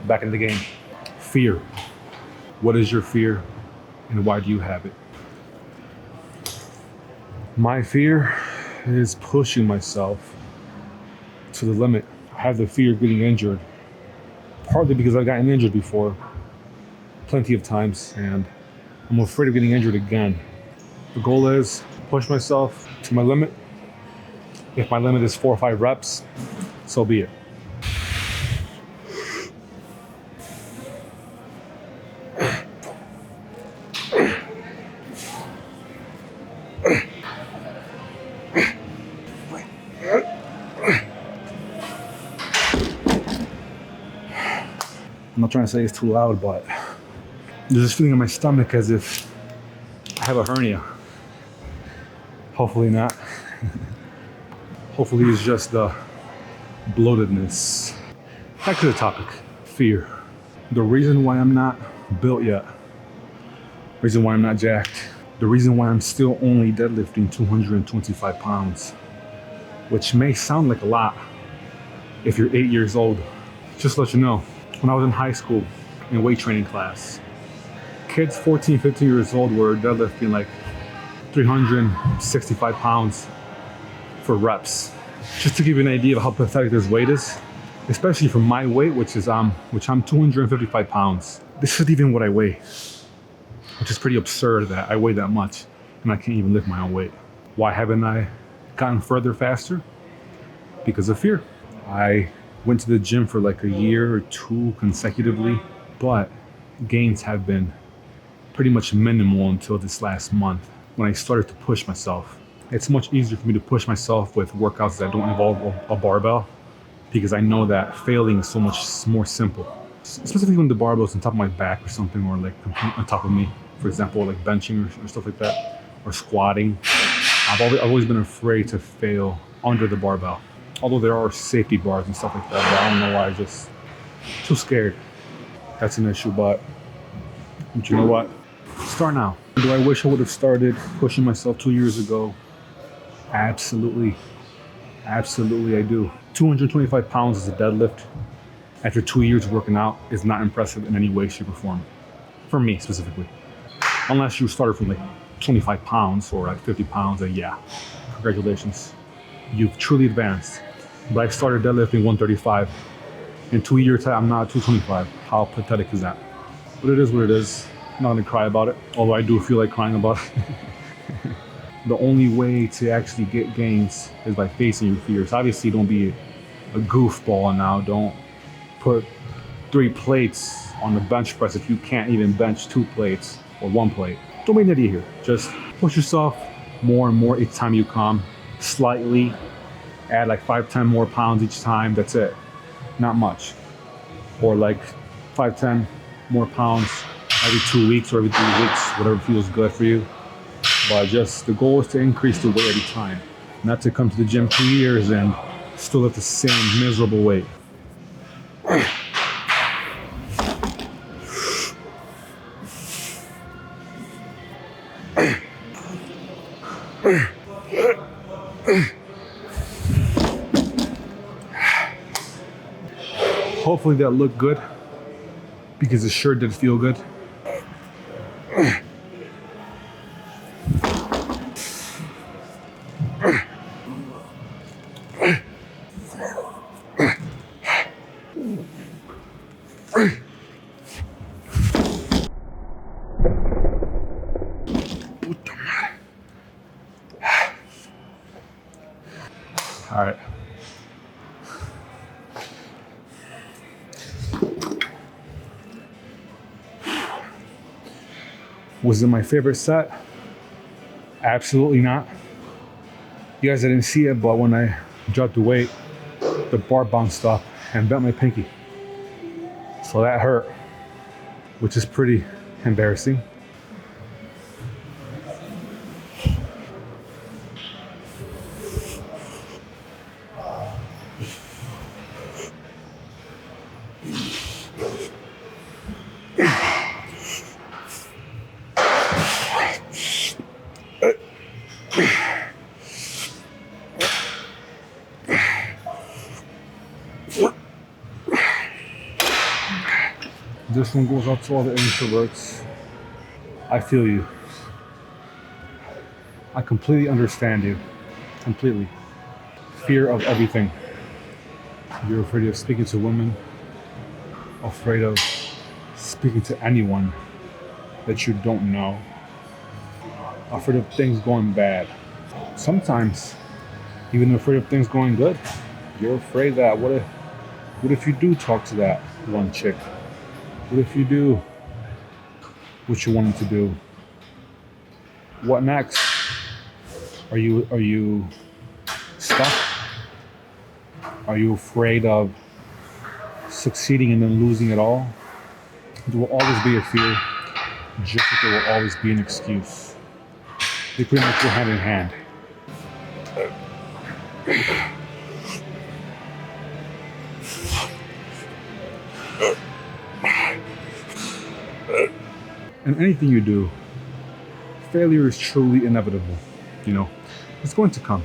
back in the game. Fear. What is your fear and why do you have it? My fear is pushing myself to the limit. I have the fear of getting injured, partly because I've gotten injured before, plenty of times, and I'm afraid of getting injured again. The goal is push myself to my limit. If my limit is 4 or 5 reps, so be it. I'm not trying to say it's too loud, but there's this feeling in my stomach as if I have a hernia. Hopefully not. Hopefully it's just the bloatedness. Back to the topic, fear. The reason why I'm not built yet, the reason why I'm not jacked, the reason why I'm still only deadlifting 225 pounds, which may sound like a lot if you're 8 years old. Just to let you know, when I was in high school in weight training class, kids 14, 15 years old were deadlifting like 365 pounds for reps. Just to give you an idea of how pathetic this weight is, especially for my weight, which I'm 255 pounds. This isn't even what I weigh, which is pretty absurd that I weigh that much and I can't even lift my own weight. Why haven't I gotten further faster? Because of fear. I went to the gym for like a year or 2 consecutively, but gains have been pretty much minimal until this last month when I started to push myself. It's much easier for me to push myself with workouts that don't involve a barbell because I know that failing is so much more simple. Specifically when the barbell's on top of my back or something, or like on top of me, for example, like benching or stuff like that, or squatting. I've always been afraid to fail under the barbell. Although there are safety bars and stuff like that, but I don't know why, I'm just too scared. That's an issue, but you know what? Start now. Do I wish I would have started pushing myself 2 years ago? Absolutely. Absolutely, I do. 225 pounds as a deadlift after 2 years of working out is not impressive in any way, shape, or form. For me, specifically. Unless you started from like 25 pounds or like 50 pounds, then yeah, congratulations. You've truly advanced. But I started deadlifting 135. In 2 years time, I'm not 225. How pathetic is that? But it is what it is. I'm not gonna cry about it, although I do feel like crying about it. The only way to actually get gains is by facing your fears. Obviously, don't be a goofball now. Don't put 3 plates on the bench press if you can't even bench 2 plates or 1 plate. Don't be an idiot here. Just push yourself more and more each time you come. Slightly, add like 5-10 more pounds each time. That's it. Not much. Or like 5-10 more pounds every 2 weeks or every 3 weeks, whatever feels good for you. But just the goal is to increase the weight every time, not to come to the gym 2 years and still at the same miserable weight. Hopefully that looked good, because it sure did feel good. All right. Was it my favorite set? Absolutely not. You guys didn't see it, but when I dropped the weight, the bar bounced up and bent my pinky. So that hurt, which is pretty embarrassing. This one goes out to all the introverts. I feel you. I completely understand you. Completely. Fear of everything. You're afraid of speaking to women, afraid of speaking to anyone that you don't know, afraid of things going bad. Sometimes, even afraid of things going good. You're afraid that what if you do talk to that one chick? What if you do what you wanted to do? What next? Are you stuck? Are you afraid of succeeding and then losing it all? There will always be a fear, just like there will always be an excuse. They pretty much go hand in hand. In anything you do, failure is truly inevitable. You know, it's going to come.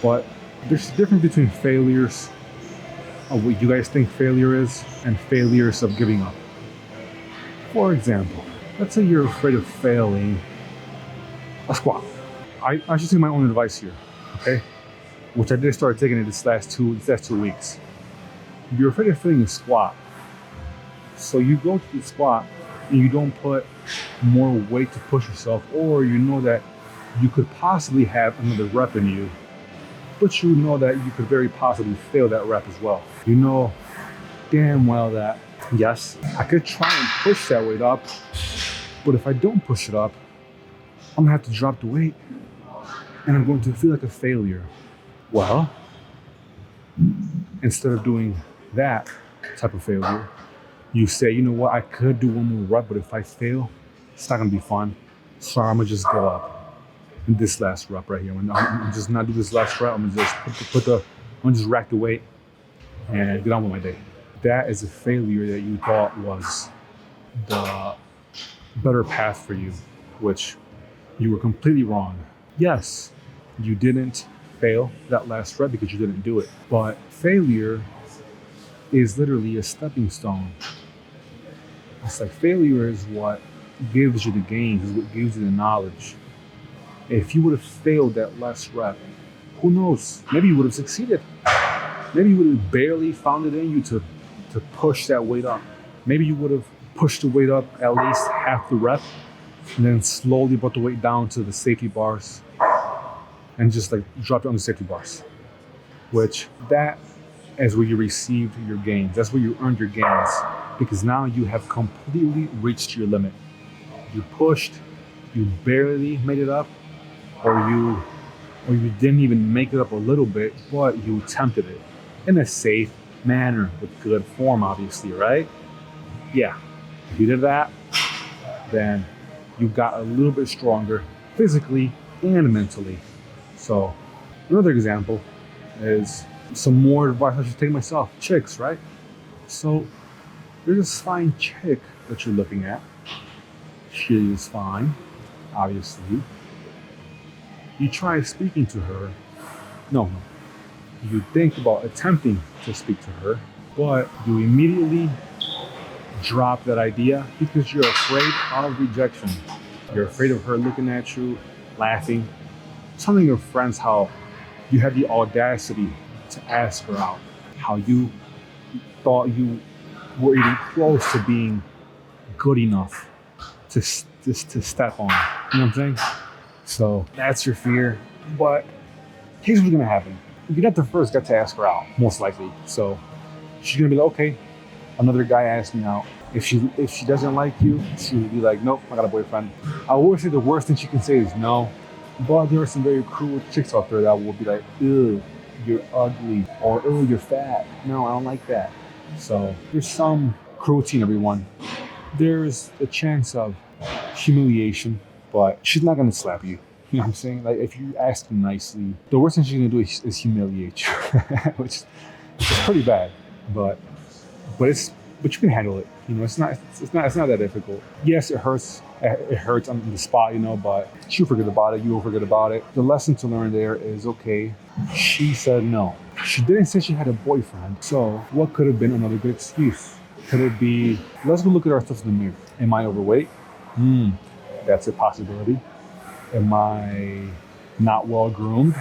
But there's a difference between failures of what you guys think failure is and failures of giving up. For example, let's say you're afraid of failing a squat. I should take my own advice here, okay? Which I did start taking it these last two weeks. You're afraid of failing a squat. So you go to the squat and you don't put more weight to push yourself, or you know that you could possibly have another rep in you, but you know that you could very possibly fail that rep as well. You know damn well that, yes, I could try and push that weight up, but if I don't push it up, I'm gonna have to drop the weight and I'm going to feel like a failure. Well, instead of doing that type of failure, you say, you know what, I could do one more rep, but if I fail, it's not gonna be fun. So I'm gonna just go up in this last rep right here. I'm just not do this last rep. I'm gonna just I'm gonna just rack the weight and get on with my day. That is a failure that you thought was the better path for you, which you were completely wrong. Yes, you didn't fail that last rep because you didn't do it, but failure is literally a stepping stone. It's like failure is what gives you the gains, is what gives you the knowledge. If you would have failed that last rep, who knows? Maybe you would have succeeded. Maybe you would have barely found it in you to push that weight up. Maybe you would have pushed the weight up at least half the rep and then slowly brought the weight down to the safety bars and just like drop it on the safety bars. Which that is where you received your gains. That's where you earned your gains, because now you have completely reached your limit. You pushed, you barely made it up, or you didn't even make it up a little bit, but you attempted it in a safe manner with good form, obviously, right? Yeah, if you did that, then you got a little bit stronger physically and mentally. So another example is some more advice I should take myself. Chicks, right? So there's this fine chick that you're looking at. She is fine, obviously. You try speaking to her. No. You think about attempting to speak to her, but you immediately drop that idea because you're afraid of rejection. You're afraid of her looking at you, laughing, telling your friends how you had the audacity to ask her out, how you thought you were even close to being good enough to step on. You know what I'm saying? So that's your fear. But here's what's gonna happen. You got the first got to ask her out, most likely. So she's gonna be like, okay, another guy asked me out. If she doesn't like you, she'll be like, nope, I got a boyfriend. I always say the worst thing she can say is no. But there are some very cruel chicks out there that will be like, ew, you're ugly, or ew, you're fat. No, I don't like that. So there's some cruelty in everyone. There's a chance of humiliation, but she's not gonna slap you. You know what I'm saying? Like, if you ask her nicely, the worst thing she's gonna do is humiliate you, which is pretty bad. But you can handle it. You know, it's not that difficult. Yes, it hurts. It hurts on the spot, you know, but she'll forget about it. You'll forget about it. The lesson to learn there is, okay, she said no. She didn't say she had a boyfriend. So what could have been another good excuse? Could it be, let's go look at ourselves in the mirror. Am I overweight? That's a possibility. Am I not well groomed?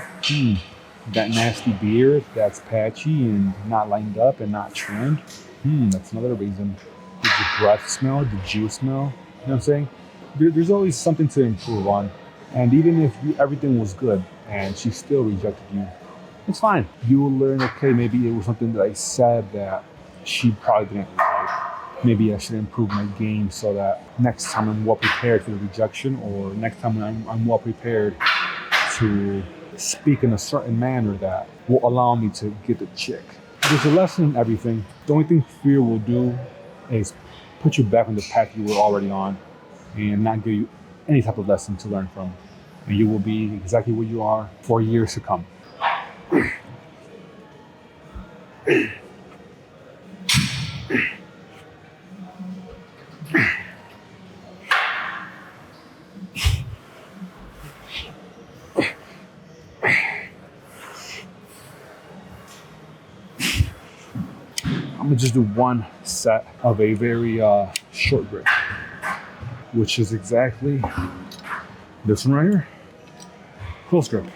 That nasty beard that's patchy and not lined up and not trimmed? That's another reason. Did your breath smell? Did you smell? You know what I'm saying? There's always something to improve on. And even if everything was good and she still rejected you, it's fine. You will learn, okay, maybe it was something that I said that she probably didn't like. Maybe I should improve my game so that next time I'm well prepared for the rejection, or next time I'm well prepared to speak in a certain manner that will allow me to get the chick. There's a lesson in everything. The only thing fear will do is put you back on the path you were already on and not give you any type of lesson to learn from. And you will be exactly where you are for years to come. I'm gonna just do one set of a very short grip, which is exactly this one right here, close grip.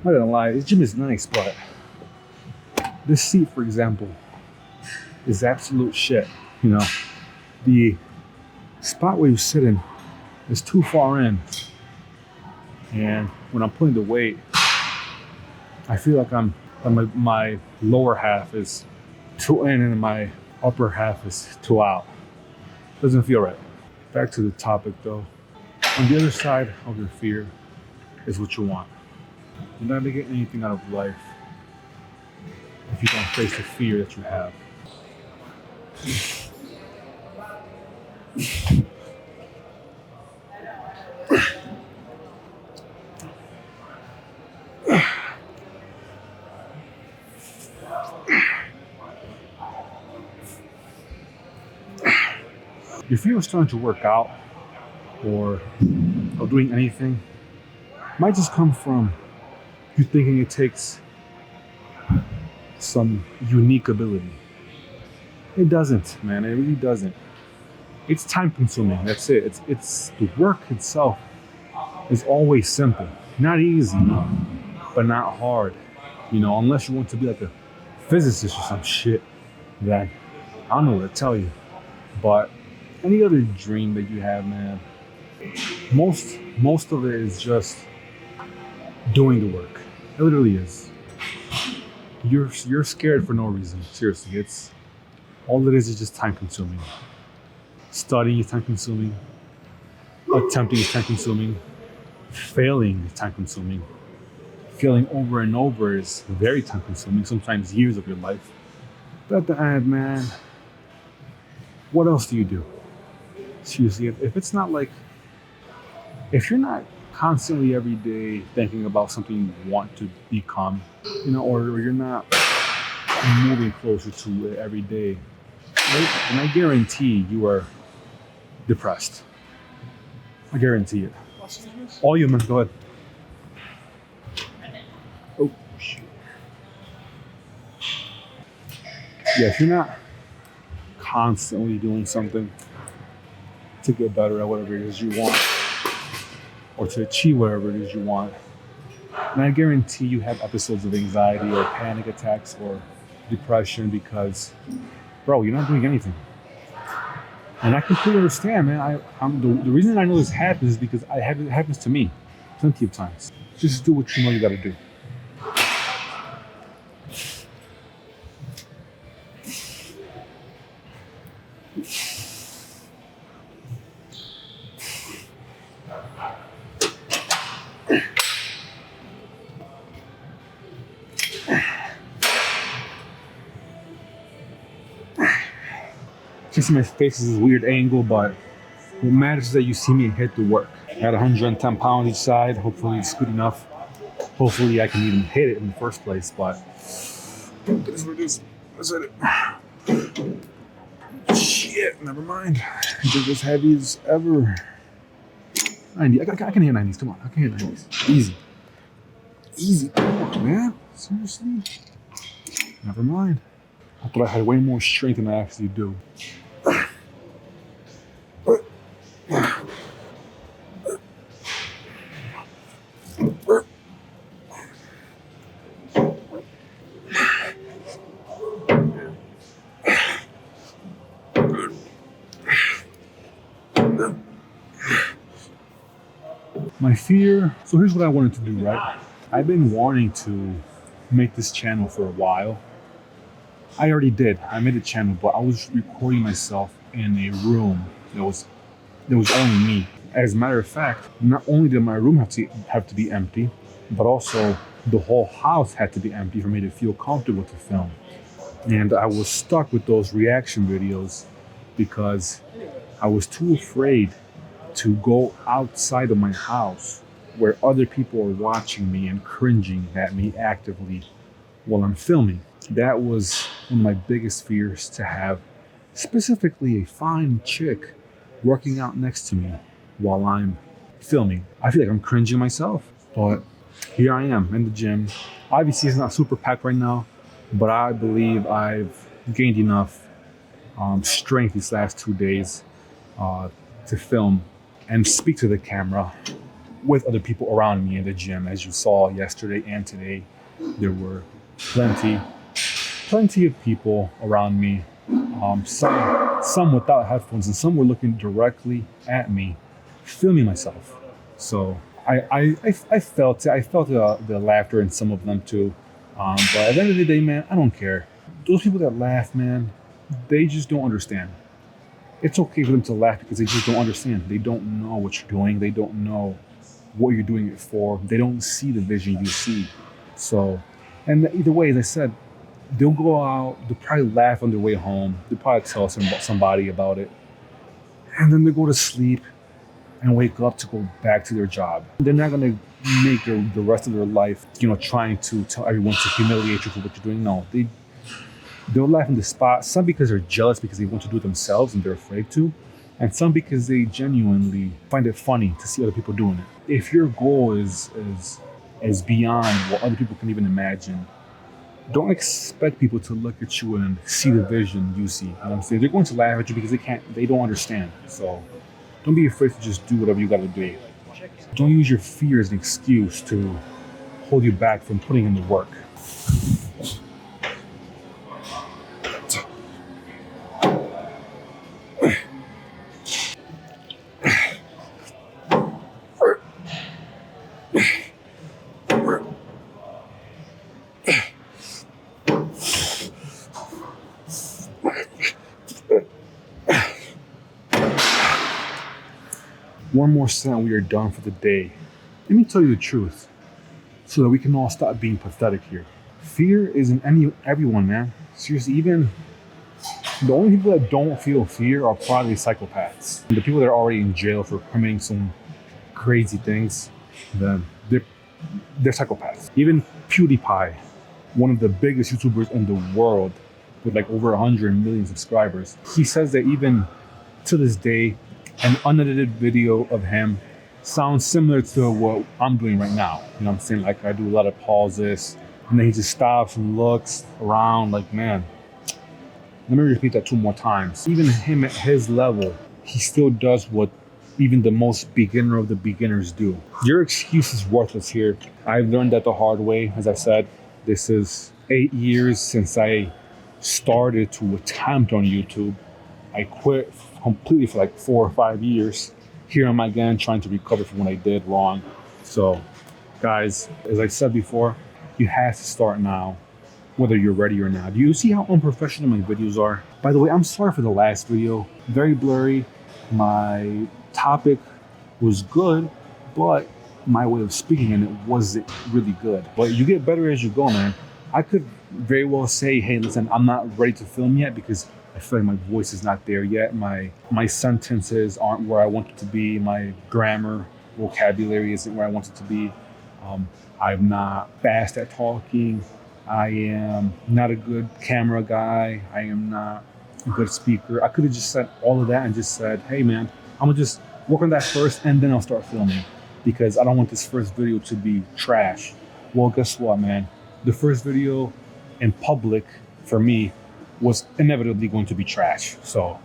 I'm not gonna lie, this gym is nice, but this seat, for example, is absolute shit. You know, the spot where you sit in is too far in, and when I'm putting the weight, I feel like my lower half is too in and my upper half is too out. Doesn't feel right. Back to the topic though. On the other side of your fear is what you want. You're not gonna get anything out of life if you don't face the fear that you have. If you're starting to work out or doing anything, it might just come from you thinking it takes some unique ability. It doesn't, man. It really doesn't. It's time consuming. That's it. It's the work itself is always simple. Not easy, but not hard. You know, unless you want to be like a physicist or some shit, then I don't know what to tell you. But any other dream that you have, man, most of it is just doing the work. It literally is. You're scared for no reason. Seriously, it's all it is just time consuming. Studying is time consuming. Attempting is time consuming. Failing is time consuming. Failing over and over is very time consuming, sometimes years of your life. But at the end, man, what else do you do? Seriously, if it's not like, if you're not constantly every day thinking about something you want to become, you know, or you're not moving closer to it every day, right? And I guarantee you are depressed. I guarantee it. All you, man, go ahead. Oh, shit. Yeah, if you're not constantly doing something to get better at whatever it is you want, or to achieve whatever it is you want, and I guarantee you have episodes of anxiety or panic attacks or depression because, bro, you're not doing anything. And I completely understand, man. The reason I know this happens is because it happens to me plenty of times. Just do what you know you gotta do. can see my face is this weird angle, but what matters is that you see me hit the work. At 110 pounds each side, hopefully it's good enough. Hopefully I can even hit it in the first place, but it is what it is. Let's hit it. Shit, never mind. They're as heavy as ever. 90, I can hit 90s, come on, I can hit 90s. Easy. Easy, come on, man. Seriously? Never mind. I thought I had way more strength than I actually do. My fear, so here's what I wanted to do, right? I've been wanting to make this channel for a while. I already did. I made a channel, but I was recording myself in a room that was only me. As a matter of fact, not only did my room have to be empty, but also the whole house had to be empty for me to feel comfortable to film. And I was stuck with those reaction videos because I was too afraid to go outside of my house where other people are watching me and cringing at me actively while I'm filming. That was one of my biggest fears, to have specifically a fine chick working out next to me while I'm filming. I feel like I'm cringing myself, but here I am in the gym. Obviously it's not super packed right now, but I believe I've gained enough strength these last 2 days to film and speak to the camera with other people around me in the gym. As you saw yesterday and today, there were plenty of people around me. Some without headphones, and some were looking directly at me, filming myself. So I felt the laughter in some of them too. But at the end of the day, man, I don't care. Those people that laugh, man, they just don't understand. It's okay for them to laugh because they just don't understand. They don't know what you're doing. They don't know what you're doing it for. They don't see the vision you see. So, and either way, as I said, they'll go out, they'll probably laugh on their way home. They'll probably tell somebody about it. And then they go to sleep and wake up to go back to their job. They're not gonna make the rest of their life, trying to tell everyone to humiliate you for what you're doing. No, they'll laugh on the spot. Some because they're jealous because they want to do it themselves and they're afraid to. And some because they genuinely find it funny to see other people doing it. If your goal is beyond what other people can even imagine, don't expect people to look at you and see the vision you see. You know what I'm saying? They're going to laugh at you because they don't understand. So don't be afraid to just do whatever you gotta do. Don't use your fear as an excuse to hold you back from putting in the work. One more set and we are done for the day. Let me tell you the truth so that we can all stop being pathetic here. Fear is in everyone, man. Seriously, even the only people that don't feel fear are probably psychopaths. The people that are already in jail for committing some crazy things, they're psychopaths. Even PewDiePie, one of the biggest YouTubers in the world with like over 100 million subscribers, he says that even to this day, an unedited video of him sounds similar to what I'm doing right now. You know what I'm saying? Like I do a lot of pauses and then he just stops and looks around like, man, let me repeat that 2 more times. Even him at his level, he still does what even the most beginner of the beginners do. Your excuse is worthless here. I've learned that the hard way. As I said, this is 8 years since I started to attempt on YouTube. I quit completely for like 4 or 5 years. Here I'm again trying to recover from what I did wrong. So guys, as I said before, you have to start now, whether you're ready or not. Do you see how unprofessional my videos are? By the way, I'm sorry for the last video. Very blurry. My topic was good, but my way of speaking in it wasn't really good. But you get better as you go, man. I could very well say, hey, listen, I'm not ready to film yet because I feel like my voice is not there yet. My sentences aren't where I want it to be. My grammar, vocabulary isn't where I want it to be. Um, I'm not fast at talking. I am not a good camera guy. I am not a good speaker. I could have just said all of that and just said, hey man, I'm gonna just work on that first and then I'll start filming because I don't want this first video to be trash. Well, guess what, man? The first video in public for me was inevitably going to be trash. So,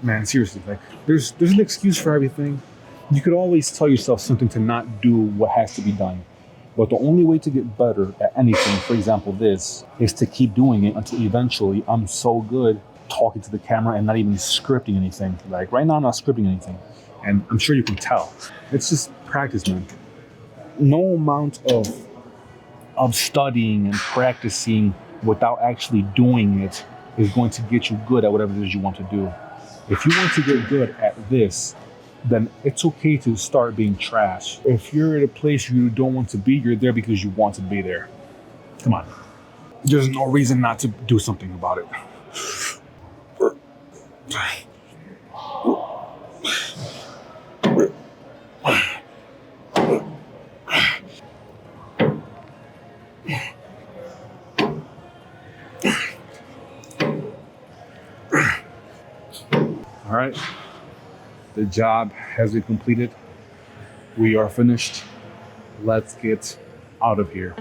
man, seriously, like there's an excuse for everything. You could always tell yourself something to not do what has to be done. But the only way to get better at anything, for example, this, is to keep doing it until eventually I'm so good talking to the camera and not even scripting anything. Like right now, I'm not scripting anything. And I'm sure you can tell. It's just practice, man. No amount of studying and practicing without actually doing it is going to get you good at whatever it is you want to do. If you want to get good at this, then it's okay to start being trash. If you're at a place you don't want to be, you're there because you want to be there. Come on. There's no reason not to do something about it. All right. The job has been completed. We are finished. Let's get out of here.